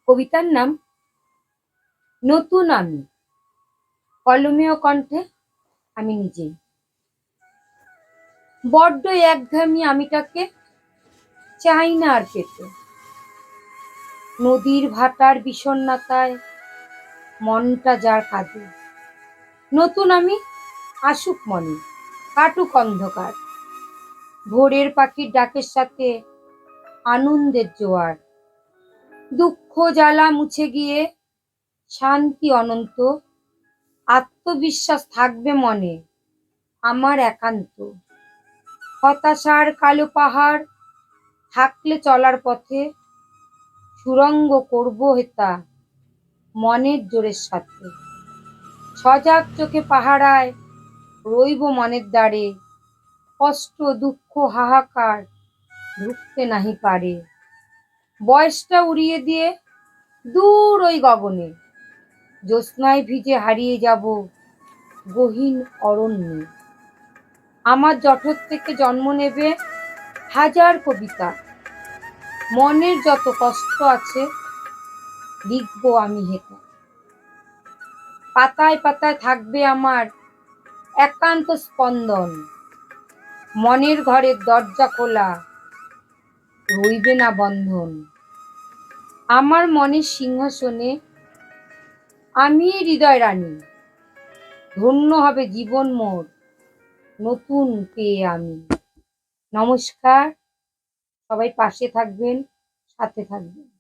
কবিতার নাম নতুন আমি। কলমে ও কণ্ঠে আমি নিজেই। বড্ড একঘেয়েমি আমিটাকে চাই না আর পেতে। নদীর ভাটার বিষণ্ণতায় মনটা যার কাঁদে। নতুন আমি আসুক মনে, কাটুক অন্ধকার। ভোরের পাখির ডাকের সাথে আনন্দের জোয়ার। দুঃখ জ্বালা মুছে গিয়ে শান্তি অনন্ত। আত্মবিশ্বাস থাকবে মনে আমার একান্ত। হতাশার কালো পাহাড় থাকলে চলার পথে সুড়ঙ্গ করব হেতা মনের জোরের সাথে। সজাগ চোখে পাহারায় রইব মনের দ্বারে। কষ্ট দুঃখ হাহাকার ঢুকতে নাহি পারে। বয়সটা উড়িয়ে দিয়ে দূর ওই গগনে জ্যোৎস্নায় ভিজে হারিয়ে যাব গহীন অরণ্যে। আমার জঠর থেকে জন্ম নেবে হাজার কবিতা। মনের যত কষ্ট আছে লিখবো আমি হেতা। পাতায় পাতায় থাকবে আমার একান্ত স্পন্দন। মনের ঘরের দরজা খোলা রইবে না বন্ধন। আমার মনের সিংহাসনে আমি হৃদয় রানী। ধন্য হবে জীবন মোর নতুন পেয়ে আমি। নমস্কার, সবাই পাশে থাকবেন, সাথে থাকবেন।